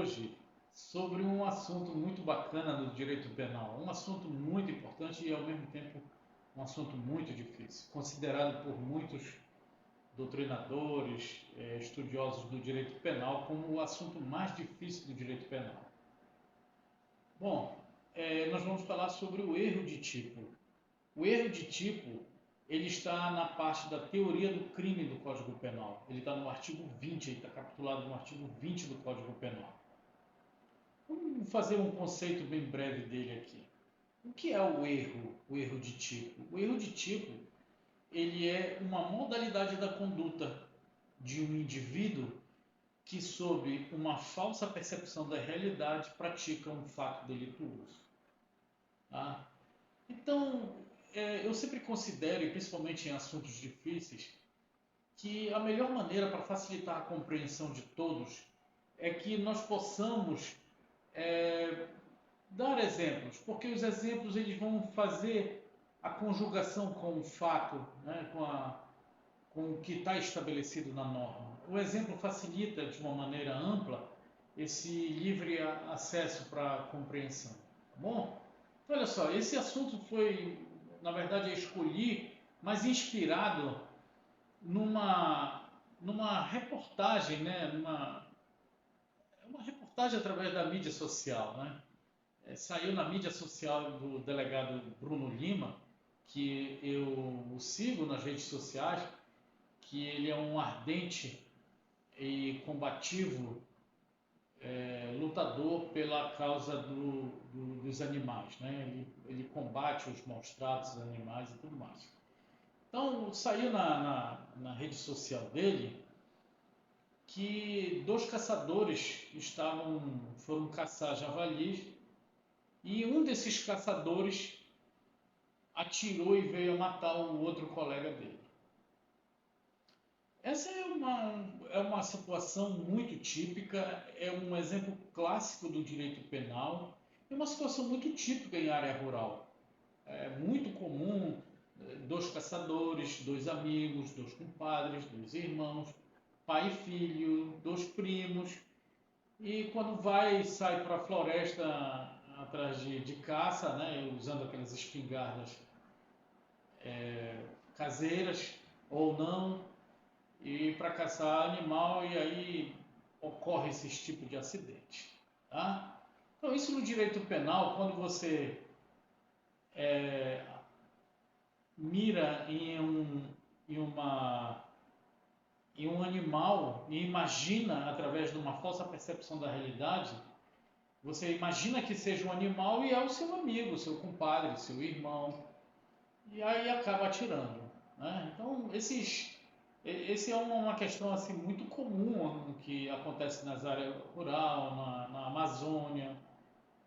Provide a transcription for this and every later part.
hoje sobre um assunto muito bacana do direito penal, um assunto muito importante e ao mesmo tempo um assunto muito difícil, considerado por muitos doutrinadores, estudiosos do direito penal como o assunto mais difícil do direito penal. Bom, nós vamos falar sobre o erro de tipo. O erro de tipo, ele está na parte da teoria do crime do Código Penal. Ele está no artigo 20, ele está capitulado no artigo 20 do Código Penal. Vamos fazer um conceito bem breve dele aqui. O que é o erro de tipo? O erro de tipo, ele é uma modalidade da conduta de um indivíduo que, sob uma falsa percepção da realidade, pratica um fato delituoso. Tá? Então, eu sempre considero, e principalmente em assuntos difíceis, que a melhor maneira para facilitar a compreensão de todos é que nós possamos dar exemplos, porque os exemplos eles vão fazer a conjugação com o fato, né, com o que está estabelecido na norma. O exemplo facilita de uma maneira ampla esse livre acesso para a compreensão. Tá bom? Então, olha só, esse assunto foi, na verdade, eu escolhi, mas inspirado numa reportagem, né, uma reportagem através da mídia social, né? Saiu na mídia social do delegado Bruno Lima, que eu o sigo nas redes sociais, que ele é um ardente e combativo lutador pela causa dos animais, né? Ele combate os maus tratos dos animais e tudo mais. Então, saiu na rede social dele que dois caçadores foram caçar javalis e um desses caçadores atirou e veio matar o outro colega dele. Essa é uma situação muito típica, é um exemplo clássico do direito penal, é uma situação muito típica em área rural. É muito comum dois caçadores, dois amigos, dois compadres, dois irmãos, pai e filho, dois primos, e quando sai para a floresta atrás de caça, né, usando aquelas espingardas caseiras ou não, e para caçar animal, e aí ocorre esse tipo de acidente. Tá? Então, isso no direito penal, quando você mira em, uma, em um animal e imagina através de uma falsa percepção da realidade, você imagina que seja um animal e é o seu amigo, seu compadre, seu irmão, e aí acaba atirando. Né? Então, esse é uma questão assim, muito comum que acontece nas áreas rural, na Amazônia,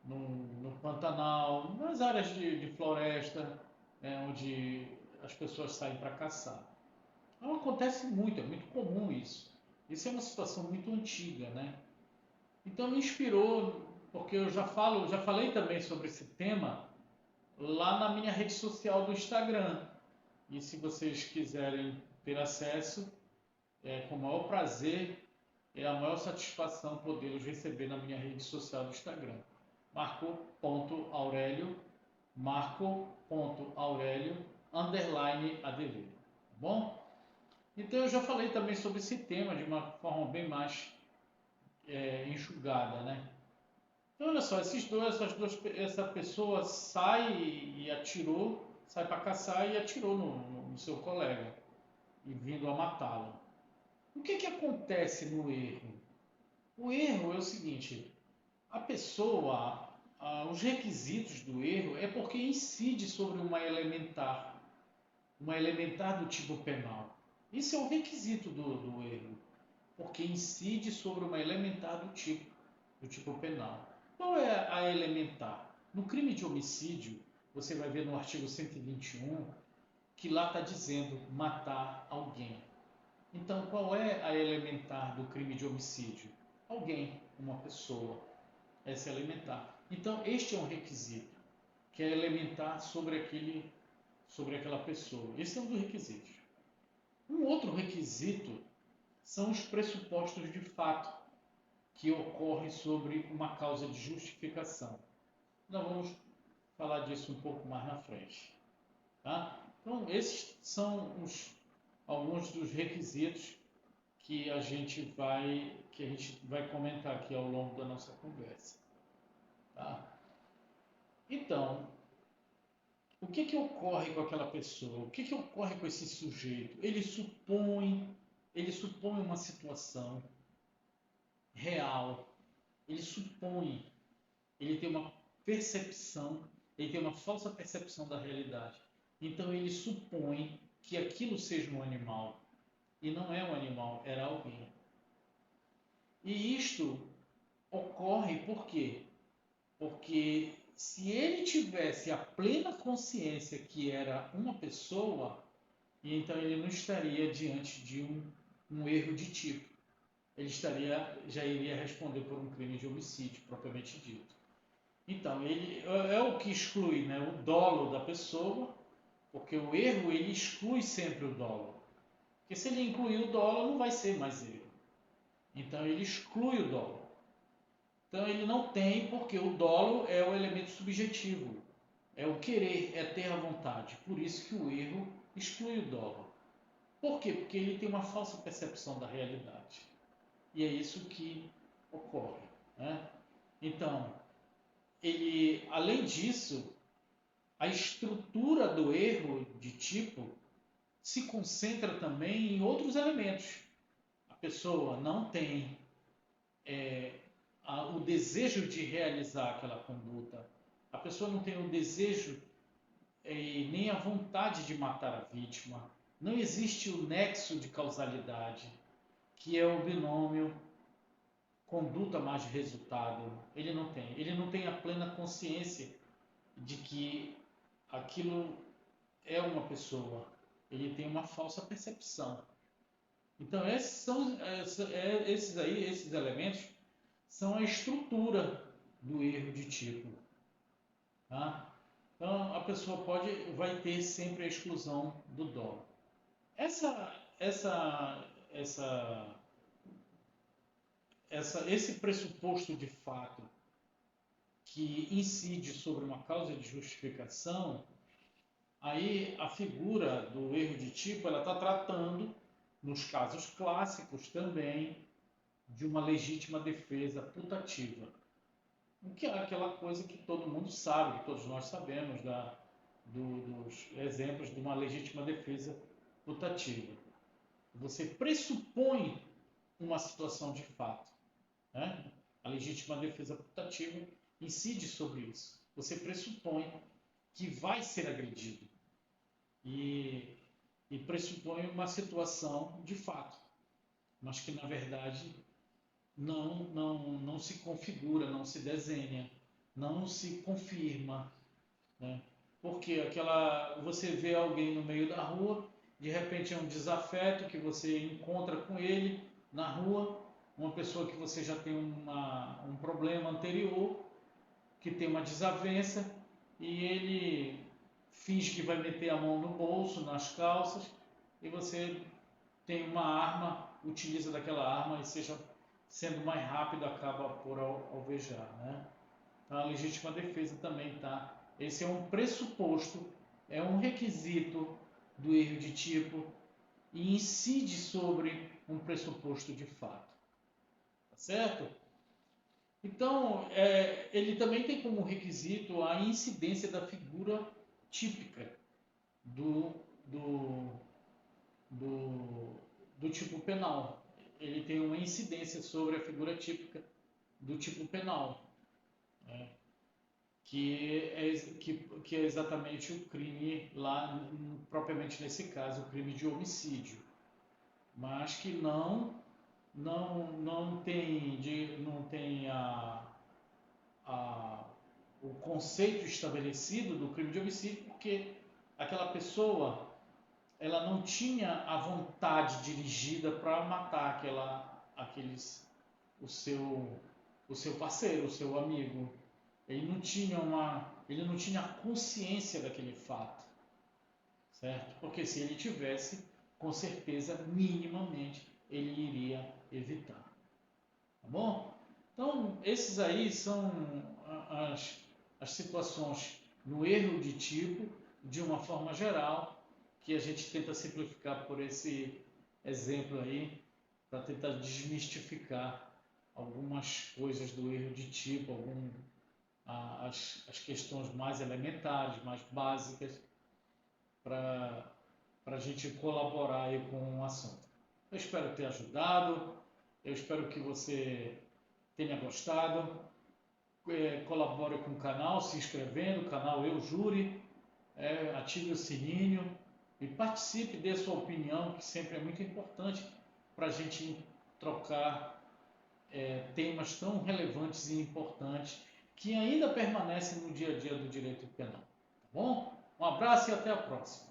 no Pantanal, nas áreas de floresta, onde as pessoas saem para caçar. Então, acontece muito, é muito comum isso. Isso é uma situação muito antiga, né? Então me inspirou, porque eu já falei também sobre esse tema lá na minha rede social do Instagram. E se vocês quiserem ter acesso, é com o maior prazer, é a maior satisfação podê-los receber na minha rede social do Instagram. Marco.aurelio, Marco.aurelio, _adv. Tá bom? Então eu já falei também sobre esse tema de uma forma bem mais enxugada, né? Então olha só, essa pessoa sai e atirou, sai para caçar e atirou no seu colega, e vindo a matá-lo. O que acontece no erro? O erro é o seguinte, a pessoa, os requisitos do erro é porque incide sobre uma elementar do tipo penal. Isso é o requisito do erro, porque incide sobre uma elementar do tipo penal. Qual é a elementar? No crime de homicídio, você vai ver no artigo 121 que lá está dizendo matar alguém. Então, qual é a elementar do crime de homicídio? Alguém, uma pessoa. Essa é elementar. Então, este é um requisito, que é elementar sobre aquela pessoa. Esse é um dos requisitos. Um outro requisito são os pressupostos de fato, que ocorre sobre uma causa de justificação. Nós vamos falar disso um pouco mais na frente. Tá? Então, esses são alguns dos requisitos que a gente vai comentar aqui ao longo da nossa conversa. Tá? Então, o que ocorre com aquela pessoa? O que ocorre com esse sujeito? Ele supõe uma situação real. Ele tem uma percepção, ele tem uma falsa percepção da realidade. Então ele supõe que aquilo seja um animal. E não é um animal, era alguém. E isto ocorre por quê? Porque se ele tivesse a plena consciência que era uma pessoa, então ele não estaria diante de um erro de tipo. Ele já iria responder por um crime de homicídio, propriamente dito. Então, ele é o que exclui, né, o dolo da pessoa, porque o erro ele exclui sempre o dolo. Porque se ele incluir o dolo, não vai ser mais erro. Então, ele exclui o dolo. Então, ele não tem, porque o dolo é o elemento subjetivo. É o querer, é ter a vontade. Por isso que o erro exclui o dolo. Por quê? Porque ele tem uma falsa percepção da realidade. E é isso que ocorre, né? Então, além disso, a estrutura do erro de tipo se concentra também em outros elementos. A pessoa não tem o desejo de realizar aquela conduta. A pessoa não tem o desejo nem a vontade de matar a vítima. Não existe o nexo de causalidade, que é o binômio conduta mais resultado. Ele não tem a plena consciência de que aquilo é uma pessoa. Ele tem uma falsa percepção. Então esses elementos são a estrutura do erro de tipo. Tá? Então a pessoa vai ter sempre a exclusão do dolo. Esse pressuposto de fato que incide sobre uma causa de justificação, aí a figura do erro de tipo ela está tratando, nos casos clássicos também, de uma legítima defesa putativa. O que é aquela coisa que todo mundo sabe, que todos nós sabemos dos exemplos de uma legítima defesa putativa. Você pressupõe uma situação de fato, né? A legítima defesa putativa incide sobre isso. Você pressupõe que vai ser agredido e pressupõe uma situação de fato, mas que na verdade não se configura, não se desenha, não se confirma, né? Porque você vê alguém no meio da rua, de repente é um desafeto que você encontra com ele na rua, uma pessoa que você já tem um problema anterior, que tem uma desavença, e ele finge que vai meter a mão no bolso, nas calças, e você tem uma arma, utiliza daquela arma e seja sendo mais rápido acaba por alvejar, né? Então, a legítima defesa também tá. Esse é um pressuposto, é um requisito do erro de tipo e incide sobre um pressuposto de fato, tá certo? Então, ele também tem como requisito a incidência da figura típica do, do, do tipo penal. Ele tem uma incidência sobre a figura típica do tipo penal, né? Que é exatamente o crime lá, propriamente nesse caso, o crime de homicídio, mas que não tem o conceito estabelecido do crime de homicídio, porque aquela pessoa ela não tinha a vontade dirigida para matar o seu parceiro, o seu amigo. Ele não tinha consciência daquele fato, certo? Porque se ele tivesse, com certeza, minimamente, ele iria evitar. Tá bom? Então, esses aí são as situações no erro de tipo, de uma forma geral, que a gente tenta simplificar por esse exemplo aí, para tentar desmistificar algumas coisas do erro de tipo, as questões mais elementares, mais básicas, para a gente colaborar aí com o assunto. Eu espero ter ajudado, eu espero que você tenha gostado. Colabore com o canal, se inscrevendo, o canal Eu Júri, ative o sininho e participe, dê sua opinião, que sempre é muito importante para a gente trocar temas tão relevantes e importantes que ainda permanecem no dia a dia do direito penal. Tá bom? Um abraço e até a próxima.